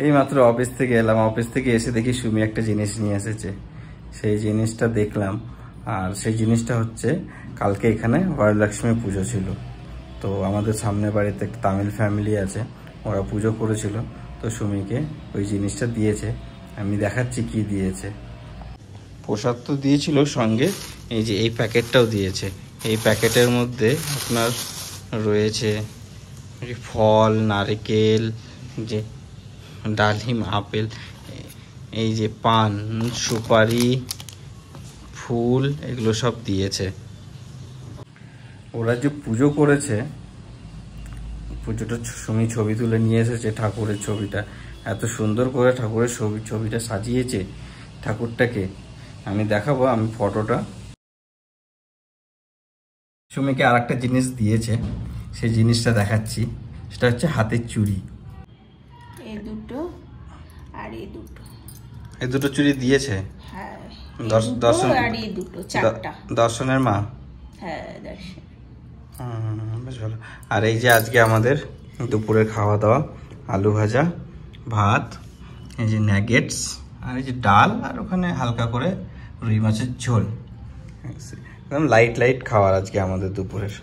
এই মাত্র অফিস থেকে এলাম, অফিস থেকে এসে দেখি সুমি একটা জিনিস নিয়ে এসেছে। সেই জিনিসটা দেখলাম, আর সেই জিনিসটা হচ্ছে কালকে এখানে বরলক্ষ্মী পুজো ছিল। তো আমাদের সামনে বাড়িতে তামিল ফ্যামিলি আছে, ওরা পুজো করেছিল, তো সুমিকে ওই জিনিসটা দিয়েছে। আমি দেখাচ্ছি কি দিয়েছে। প্রসাদ তো দিয়েছিল, সঙ্গে এই যে এই প্যাকেটটাও দিয়েছে। এই প্যাকেটের মধ্যে আপনার রয়েছে ফল, নারকেল, যে ডালিম, আপেল, এই যে পান, সুপারি, ফুল, এগুলো সব দিয়েছে। ওরা যে পুজো করেছে, পুজোটা সুমি ছবি তুলে নিয়ে এসেছে। ঠাকুরের ছবিটা এত সুন্দর করে ঠাকুরের ছবিটা সাজিয়েছে ঠাকুরটাকে। আমি দেখাবো, আমি ফটোটা। সুমিকে আর একটা জিনিস দিয়েছে, সেই জিনিসটা দেখাচ্ছি। সেটা হচ্ছে হাতের চুড়ি। এই দুটো আর এই দুটো, এই দুটো চুড়ি দিয়েছে। হ্যাঁ, দর্শন আর এই দুটো, চারটা। দর্শনের মা। হ্যাঁ, দর্শন। বেশ ভালো। আর এই যে আজকে আমাদের দুপুরের খাওয়া দাওয়া, আলু ভাজা, ভাত, এই যে ন্যাগেটস, আর এই যে ডাল, আর ওখানে হালকা করে রুই মাছের ঝোল। একদম লাইট খাওয়ার আজকে আমাদের দুপুরের।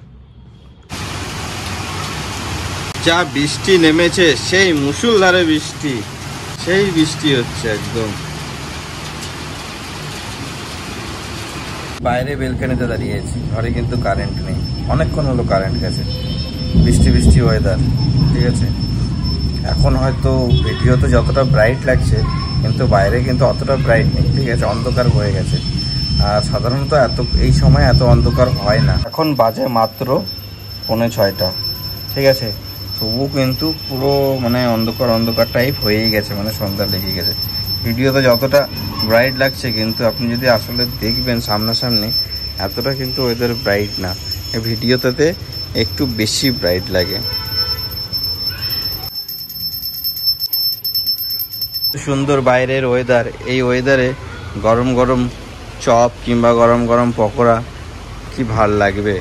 যা বৃষ্টি নেমেছে, সেই মুষলধারে বৃষ্টি, সেই বৃষ্টি হচ্ছে একদম। বাইরে বেলকানিতে দাঁড়িয়েছি, ঘরে কিন্তু কারেন্ট নেই। অনেকক্ষণ হলো কারেন্ট গেছে। বৃষ্টি ওয়েদার, ঠিক আছে। এখন হয়তো ভিডিওতে যতটা ব্রাইট লাগছে, কিন্তু বাইরে কিন্তু অতটা ব্রাইট নেই, ঠিক আছে। অন্ধকার হয়ে গেছে, আর সাধারণত এই সময় এত অন্ধকার হয় না। এখন বাজে মাত্র 5:45, ঠিক আছে। তবুও কিন্তু পুরো মানে অন্ধকার টাইপ হয়েই গেছে, মানে সন্ধ্যা লেগে গেছে। ভিডিওতে যতটা ব্রাইট লাগছে, কিন্তু আপনি যদি আসলে দেখবেন সামনাসামনি, এতটা কিন্তু ওয়েদার ব্রাইট না। ভিডিওতে একটু বেশি ব্রাইট লাগে। সুন্দর বাইরের ওয়েদার, এই ওয়েদারে গরম গরম চপ কিংবা গরম গরম পকোড়া কি ভাল লাগবে।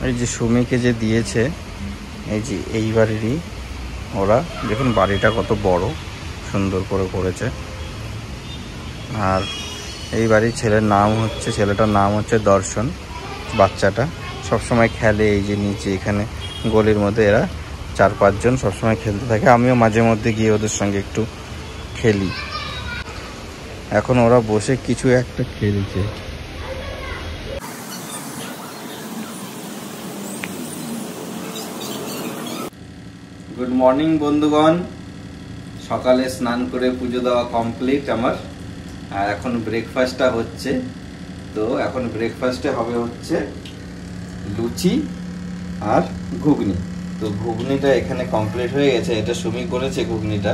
এই যে সুমিকে যে দিয়েছে, এই যে এই বাড়িরই ওরা, দেখুন বাড়িটা কত বড়, সুন্দর করে করেছে। আর এই বাড়ির ছেলেটার নাম হচ্ছে দর্শন। বাচ্চাটা সবসময় খেলে এই যে নিচে, এখানে গলির মধ্যে এরা 4-5 জন সবসময় খেলতে থাকে। আমিও মাঝে মধ্যে গিয়ে ওদের সঙ্গে একটু খেলি। এখন ওরা বসে কিছু একটা খেলছে। গুড মর্নিং বন্ধুগণ। সকালে স্নান করে পুজো দেওয়া কমপ্লিট আমার, আর এখন ব্রেকফাস্টটা হচ্ছে। তো এখন ব্রেকফাস্টে হবে হচ্ছে লুচি আর ঘুগনি। তো ঘুগনিটা এখানে কমপ্লিট হয়ে গেছে, এটা সুমি করেছে ঘুগনিটা।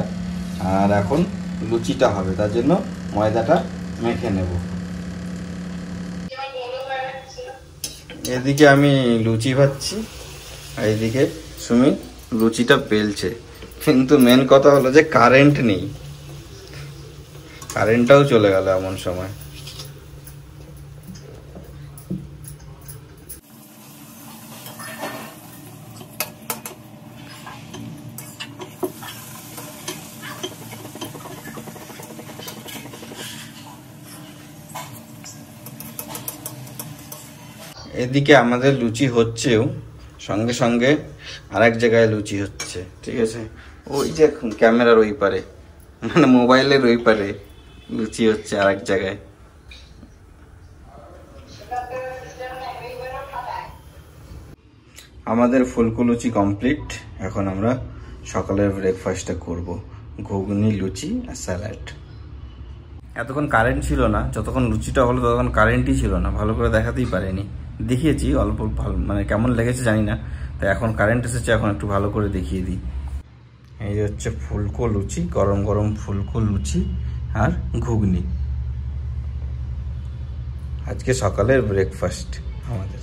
আর এখন লুচিটা হবে, তার জন্য ময়দাটা মেখে নেব। এদিকে আমি লুচি ভাজছি, আর এদিকে সুমি লুচিটা বেলছে। কিন্তু মেন কথা হলো যে কারেন্ট নেই, কারেন্টটাও চলে গেল এমন সময়। এদিকে আমাদের লুচি হচ্ছেও, সঙ্গে সঙ্গে আরেক জায়গায় লুচি হচ্ছে, ঠিক আছে। ওই যে ক্যামেরার ওই পারে, মানে মোবাইলের ওই পারে লুচি হচ্ছে আরেক জায়গায়। আমাদের ফুলকো লুচি কমপ্লিট। এখন আমরা সকালের ব্রেকফাস্টটা করব, ঘুগনি, লুচি আর স্যালাড। এতক্ষণ কারেন্ট ছিল না, যতক্ষণ লুচিটা হলো ততক্ষণ কারেন্টই ছিল না, ভালো করে দেখাতেই পারেনি। দেখিয়েছি অল্প, ভালো মানে কেমন লেগেছে জানি না। তাই এখন কারেন্ট এসেছে, এখন একটু ভালো করে দেখিয়ে দিই। এই হচ্ছে ফুলকো লুচি, গরম গরম ফুলকো লুচি আর ঘুগনি, আজকে সকালের ব্রেকফাস্ট আমাদের।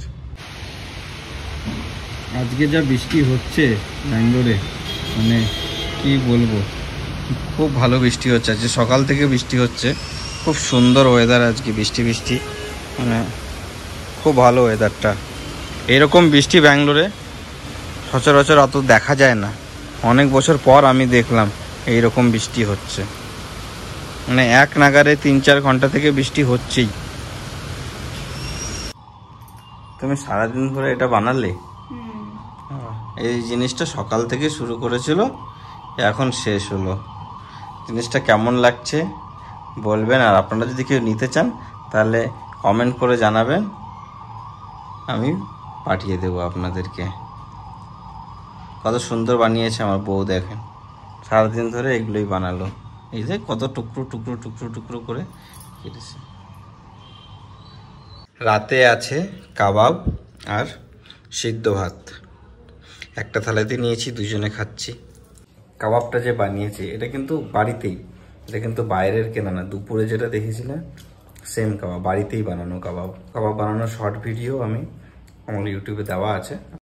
আজকে যা বৃষ্টি হচ্ছে ব্যাঙ্গালোরে, মানে কি বলবো, খুব ভালো বৃষ্টি হচ্ছে আজকে, সকাল থেকে বৃষ্টি হচ্ছে। খুব সুন্দর ওয়েদার আজকে, বৃষ্টি মানে খুব ভালো ওয়েদারটা। এরকম বৃষ্টি ব্যাঙ্গালোরে সচরাচর অত দেখা যায় না। অনেক বছর পর আমি দেখলাম এইরকম বৃষ্টি হচ্ছে, মানে এক নাগারে 3-4 ঘন্টা থেকে বৃষ্টি হচ্ছেই। তুমি সারাদিন ধরে এটা বানালে? এই জিনিসটা সকাল থেকে শুরু করেছিল, এখন শেষ হলো। জিনিসটা কেমন লাগছে বলবেন, আর আপনারা যদি কেউ নিতে চান তাহলে কমেন্ট করে জানাবেন, আমি পাঠিয়ে দেবো আপনাদেরকে। কত সুন্দর বানিয়েছে আমার বউ, দেখেন সারাদিন ধরে এগুলোই বানালো। এই যে কত টুকরো টুকরো টুকরো টুকরো করে কেটেছে। রাতে আছে কাবাব আর সিদ্ধ ভাত, একটা থালাতে নিয়েছি, দুজনে খাচ্ছি। কাবাবটা যে বানিয়েছে এটা কিন্তু বাড়িতেই, এটা কিন্তু বাইরের কেনা না। দুপুরে যেটা দেখেছিলেন সেম কাবাব, বাড়িতেই বানানো কাবাব। কাবাব বানানোর শর্ট ভিডিও আমি আমার ইউটিউবে দেওয়া আছে।